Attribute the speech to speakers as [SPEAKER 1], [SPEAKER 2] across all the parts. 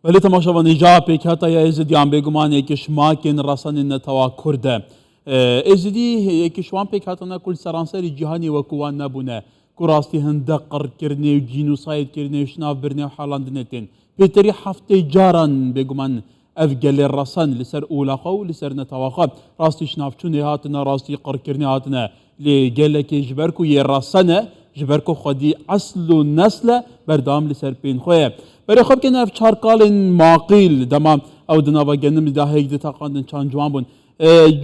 [SPEAKER 1] ولی تماشاوانی جا پیکاتا یا ازدیان بگمان یکیش ماکن رسان نتوا کرده ازدی یکیشوان پیکاتا نکل سرانسری جهانی وکوان نبونه کراستی هنده قر کرنه و جینوساید کرنه و شناف برنه و حالاندنتین پیتری هفته جاران بگمان افجل الرسان لسر اولاقا و لسر نتواقا راستی شناف چونه هاتنا راستی قر کرنه هاتنا لجلك جبركو يرسنه جبركو خدي اصل و نسل بردام لسر بين خويه بري خب كنا في شارقال معقيل دمام او دناوا جنم ده هيك تاقاندن چان جوان بون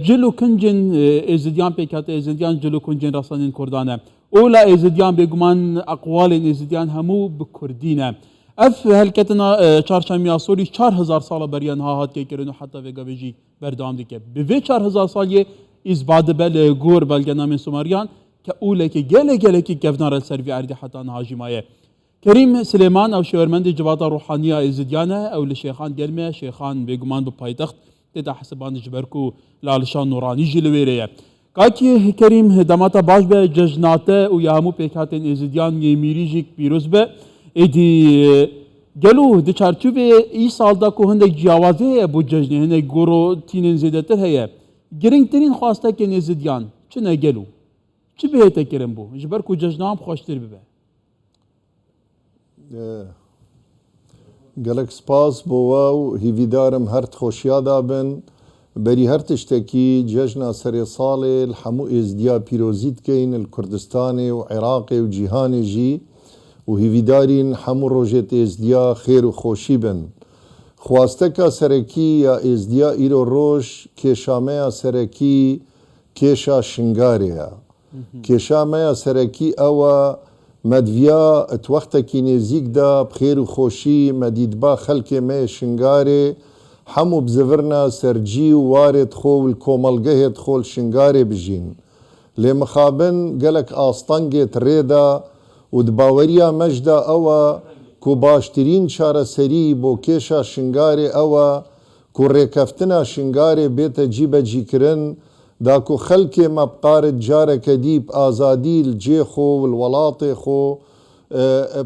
[SPEAKER 1] جلو كنجن ازديان بيكات ازديان جلو كنجن رسانين كردانه اولا ازديان بيگمان اقوال ازديان همو بكردينه اف هلكتنا چارشمیا سوری 4000 سال بريان ها هات كيكرنو حتى ويگا بيجي بردام ديكه بوي 4000 سال از بعد بل گور بلگنام سومریان که اوله که گله که گفنار السروی عردی حتی نهاجی مایه کریم سلیمان او شورمند جواتا روحانیه ازدیانه او لشیخان گرمه شیخان بگمان بپایتخت تدا حسبان جبرکو لالشان نورانی جلویره کاکی کریم دماتا باش به ججناته و یامو پیکاتن ازدیان میریجیک پیروز به ایدی گلو دی چارچوب ای سال دا کو هندک جیاوازه بو ججنه هندک گورو تینن زیدتر هیه گرنگترین خواسته که نزدیان چه نگلو چه بهته کرم بو جبر کو ججنام خوشتر ببه
[SPEAKER 2] گلک سپاس بو هیویدارم هرت خوشیادا بن بری هر تشتکی جشن سر سال الحمو ازدیا پیروزیت کین الکردستان و عراق و جهان جی و هیویدارین حمو روجت ازدیا خیر و خوشی بن خواستکا سرکی یا ازدیا ایرو روش کشامه سرکی کشا شنگاره کشامه سرکی او مدویا ات وقتا کی نزیک دا بخیر و خوشی مدیدبا خلق می شنگاره همو بزورنا سرجی و وارد خول کوملگه خول شنگاره بجین لی مخابن گلک آستانگت ریدا و دباوریا مجدا او کو باشترین چاره سری بو کشا شنگاره او کو ریکفتنا شنگاره بیت جیب جی کرن دا کو خلق مبقار جاره کدیب آزادی الجی خو والولات خو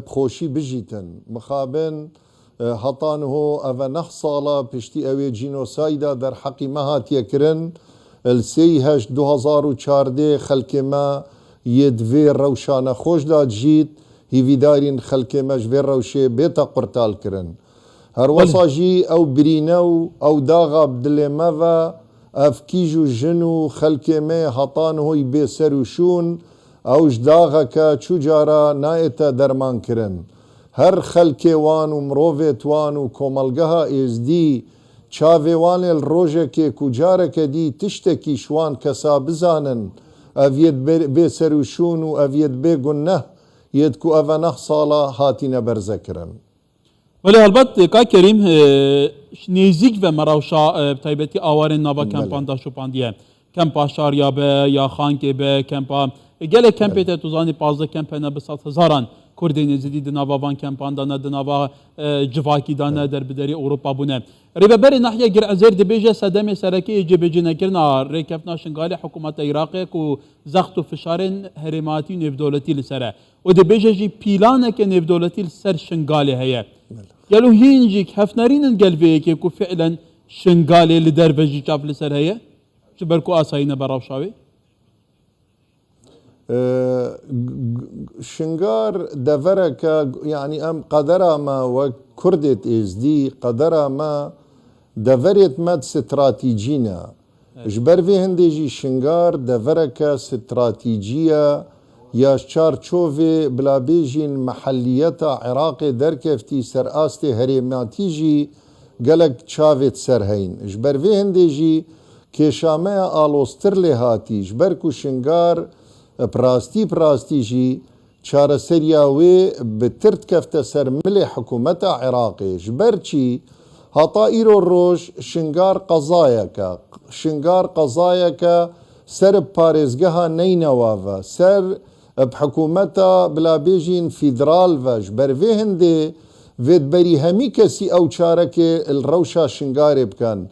[SPEAKER 2] بخوشی بجیتن مخابن هطانه او نحصالا پشتی اوی جینوسایدا در حقی مهات یکرن السی هش 2014 خلق ما یدوی روشان خوش داد جیت هیویدارین خلق مجوی روشه بیتا قرطال کرن هر وصاجی او برینو او داغا بدلمه افکیجو جنو خلق می حطان هوی بی سروشون اوش داغا که چجارا نایتا درمان کرن هر خلق وان و مروفت وان و کوملگها ازدی چاوی وان الروژه که کجاره که دی تشتکی شوان کسا بزانن اوید بی سروشون و اوید بی گنه ید کو اوه نه سالا هاتین برزکرن
[SPEAKER 1] ولی البته که کریم نزیک و مراوشا تایبتی آوارن نوا کمپان دا شپاندیه کمپا شاریا به یا خانکه به کمپا گله کمپی تا توزانی 15 کمپی نه به 100,000 کردی نزدی دنوا وان کمپان دانه دنوا جواکی دانه در بدری اروپا بونه ریبه بری ناحیه گر ازر دی بیجه صدمه سرکی جبجه نکرنا ریکفنا شنگالی حکومت عراق کو زخت و فشارن هرماتی نف دولتی لسره و دی بیجه جی پیلانه که نف دولتی لسر شنگالی هیه یلو هینجیک هفنارین قلبی که کو فعلا شنگالی لدر وجی چاپ لسر هیه چه برکو آسایینه براوشاوی
[SPEAKER 2] شنگار دورك يعني ام قدر ما وكردت ازدي قدر ما دورت مد استراتيجينا جبر في هندجي شنگار دورك استراتيجية يا شار تشوفي بلا بيجين محليتا عراق دركفتي سرآستي هريماتيجي قلق تشافت سرهين جبر في هندجي كيشامية آلوستر لهاتي جبركو شنگار پراستی جی چاره سریاوی بترت کفت سر مل حکومت عراقی جبر چی هطا ایرو روش شنگار قضایا که سر پارزگاه نینواوا سر بحکومت بلا بیجین فیدرال و جبر وی هنده وید بری همی کسی او چاره که الروشا شنگار بکن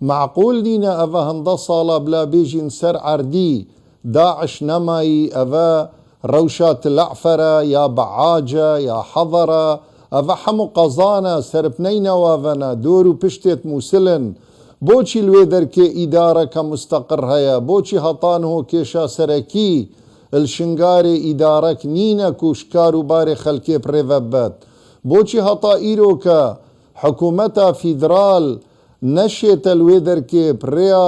[SPEAKER 2] معقول دینا اوه هنده سالا بلا بیجین سر عردی داعش نماي أفا روشات الأعفرة يا بعاجة يا حضرة ئەڤە هەموو قەزانە سەرپنەی نەواڤەنە دۆر و پشتێت مووسلن بۆچی لێ دەرکێ ئیدارەکە مستەقر هەیە بۆچی هەتانهۆ کێشە سەرەکی الشنگارێ ئیدارەک نینە و شکار و بارێ خەلکێ پرێڤەبەت بۆچی هەتا ئیرۆکە حکوومەتە فیدرال نەشێتە لێ دەرکێ پڕێە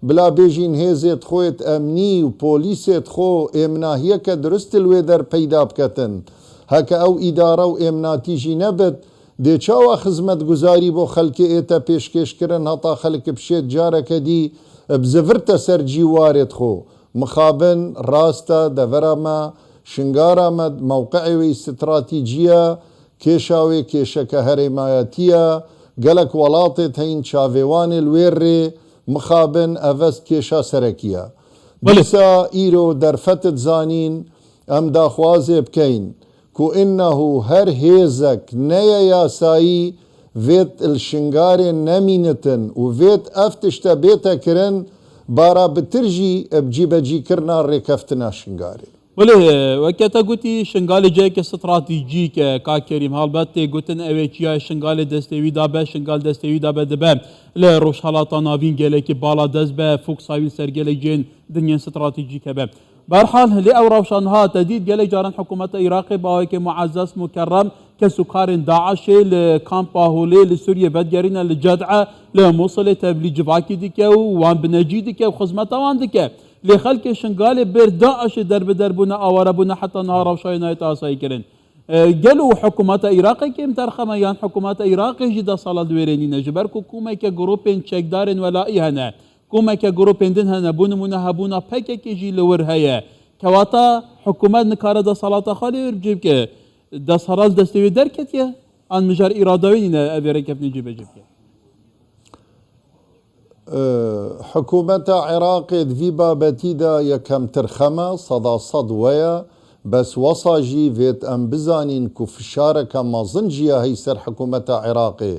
[SPEAKER 2] بلا بێژین هێزێت خۆیت ئەمنی و پۆلیسێت خۆ ئێمناهیەکە درست لێ دەر پەیدا بکەتن هەکە ئەو ئیدارە و ئێمناتیژی نەبێت دێچاوە خزمەت گوزاری بۆ خەلکێ ئێتە پێشکێشکردن هەتا خەلک بشێت جارەکە دی بزڤرتە سەر جیوارێت خۆ مخابن ڕاستە دەڤەرەمە شنگارەمە مووقعێوی استراتیجیە کێشاوێ کێشەکە هەرێمایەتیە گەلک وڵاتێت هەین چاوێوانێ لێڕێ مخابن ئەڤەست کێشە سەرەکیە دیسا ئیرۆ دەرفەتت زانین ئەم داخوازێ بکەین کو ئینەه هەر هێزەک نەیە یاسایی vêt ilşingarê nemînitin û vêt ev tişte bête kirin bara bitir jî cîbecîkirina rêkeftina şingarê.
[SPEAKER 1] Bilê weke te gotî şingalê ciyekê stratîjîk e Kakêrîm helbet tê gotin ev ê çiya şingalê destê wî dabe şingal destê wî dabe dibe li rojhelata navîn gelekî bala dest be foksavî sergelek cên dinyên stratîjîk hebe. Berhal lê ew rewşanha tedît gelek caran hikûmeta Iraqê bawekê muezzez mukerrem kesukarên Daişê li kampa Holê li Sûriye vedgerîne li Ced'e li Mosulê tevlî civakî dike û wan binecî dike û xizmeta wan dike. Lê xelkê şingalê bêr Daişê derbederbûne awarebûne heta niha rewşayê nayê asayî kirin. Gelo hikûmeta Iraqê kêm terxeme yan hikûmeta Iraqê jî 10 sala diwêrênîne ji ber ku kûmeke grûpên çekdarên welayî hene kûmeke grûpên din hene bû nimûne hebûna pekekê jî li wir heye kewata hikûmet nikare desalata xwe lê wir bicê bike desalaz destê wê derketiye an mijar îrada wê nîne ev ê rêkeftinê cî bicê bike.
[SPEAKER 2] حکوومەتە عێراقê di vî babetî de yekemtir xeme seda sed weya bes wesa jî vêt em bizanîn ku fişareke mezin jîya hey ser hikûmeta Iraqê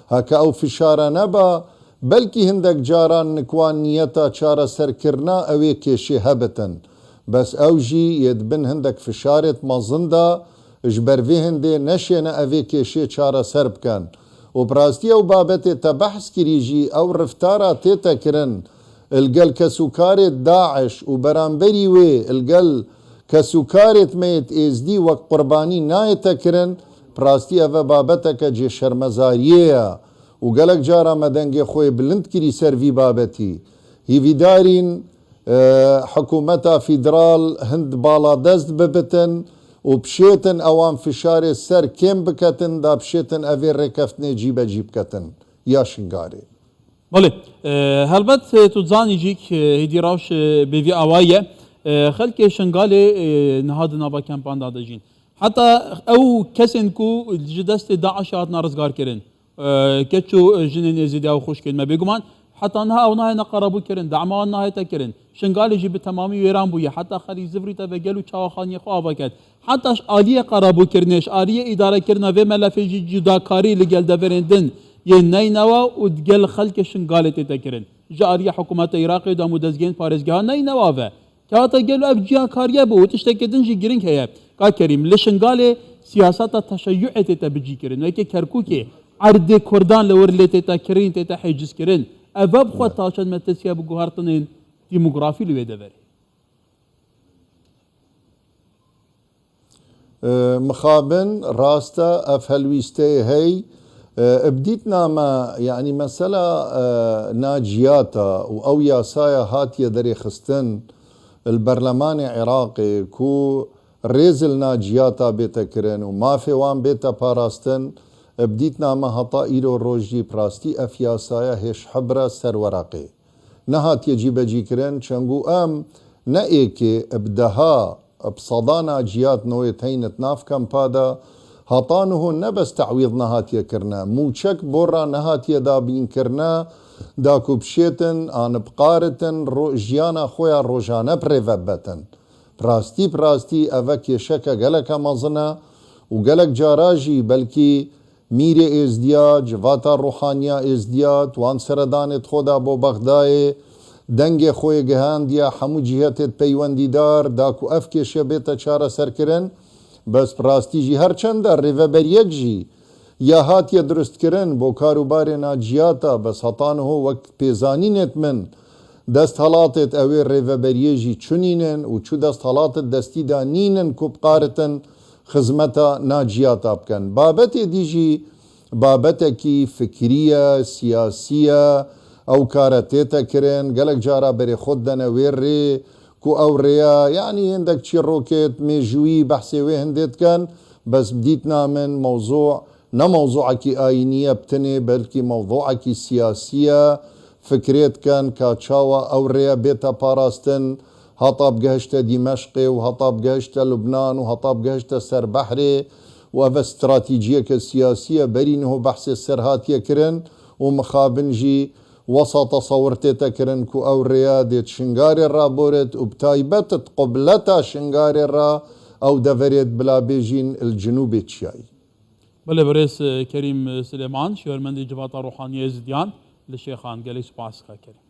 [SPEAKER 2] heke ew fişare neba belkî hindek caran nikwan niyeta çareserkirina ew ê kêşê hebitin bes ew jî yê dibin hindek fişarêt mezin de ji ber vê hindê neşêne ev ê kêşê çareser bikin û birastî ew babetê te behs kirî jî ew riftara tête kirin ilgel kesûkarê Daeş û beramberî wê ilgel kesûkarê me yê êzdî wek qurbanî nayête kirin birastî ev e babeteke cêşermezariyê ye û gelek cara me dengê xwe bilind kirî ser vî babetî hîvîdarîn hikûmeta fîdral hind bala dest bibitin û pişêtin ewan fişarê ser kêm biketin da pişêtin ev ê rêkeftinê cîbecî biketin ya şingarê.
[SPEAKER 1] Belê helbet tu zanî jîk hêdî rewş bi vî awaye xelkê şingalê niha di nava kempan da dijîn heta ew kesên ku ji destê Daişê hatina rizgarkirin keç û jinên êzîdiya û xweşkên me bêguman heta niha ew nayêne qerebû kirin dema wan nahête kirin şingalê jî bi temamî wêran bûye heta xelî zivrî te vegel û çawaxaniyê xwe ava ket heta ji aliyê qerebûkirinê ji aliyê îdarekirina vê melefê jî cudakarî li gel deverên din yên neynewa û gel xelkê şingalê tête kirin ji aliyê hikûmeta Iraqê da û dezgehên parêzgeha neynewa ve kewata gelo ev ciyakariye bû û tiştekê din jî giring heye Kakêrîm li şingalê siyaseta teşeyyûê tête bicî kirin wekî Kerkûkê erdê Kurdan li wir lê tête kirin tête hêciz kirin ev ve bixwe taşet metesiya bi guhartinên demografî li wê de verê.
[SPEAKER 2] مخابن ڕاستە ئەف هەلویستەیە هەی بدیتنامە یعنی مەسەلا ناجیاتە و ئەو یاسایە هاتیە دەرێخستن البەرلەمانی عێراقê ku rêzil naciyata bête kirin û mafê wan bête parasten بدیتنامە heta îro roj jî pirastî ev yasaya hêşhebra ser wereqê nehatiye cîbecîkirin çengû em ne êkê bi deha bi seda naciyat nowê teynit nav kempa de heta niho ne bes teعwîd nehatiye kirine mûçek bora nehatiye dabînkirine da ku bişêtin an biqaritin jiyana xwe ya rojane pirêvebetin pirastî ev e kêşeke geleke mezin e û gelek cara jî belkî mîrê êzdiya civata ruhaniya êzdiya wan seredanê xwe da bo Bexdayê dengê xwe gihandiye hemû cîhetê peywendîdar da ku ev kêşe bête çareserkirin بەس ڕاستی ژی هەرچەندە ڕێڤەبەریەک ژی یا هاتیە دروستکردن بۆ کاروبارێ ناجیاتە بەس هەتانەوە وەک پێزانینێت من دەست هەڵاتێت ئەوێ ڕێڤەبەریەژی چونینن و چوو دەست هەڵاتت دەستیدا نینن کو بقارتن خزمەتە ناجیاتا بکەن بابەتێ دیژی بابەتێکی فکریە سیاسیە ئەو کارە تێتەکردن گەلک جارا بەرێ خۆت دەنە وێ ڕێ کو ئەو ڕێە یعنی هەندێک چی ڕۆکێت مێژووی بەحسێ وێ هەندێتکەن بەس دیتنا من مەوزوع نەمەوزوعەکی ئاینیە بتنێ بەلکی مەوضوعەکی سیاسیە فکرێت کەن کاچاوە ئەو ڕێە بێتە پاراستن هەتا بگەهشتە دیمەشقێ و هەتا بگەهشتە لوبنان و هەتا بگەهشتە سەر بەحرێ و ئەڤە استراتیجیەکە سیاسیە بەرینەوە بەحسێ سەرهاتیەکردن و مخابنژی وەسە تەسەور تێتەکردن و ئەو ڕێە دێت شنگارێ ڕابۆرێت و بتایبەتت قوبلەتە شنگارێ ڕا ئەو دەڤێت بلا بێژین الجنوبێ چیایی
[SPEAKER 1] بله برێز کەریم سلێمان شێوەرمەندی جڤاتە ڕوحانیە ئێزدیان لە شێخان گەلەی سوپاس کەریم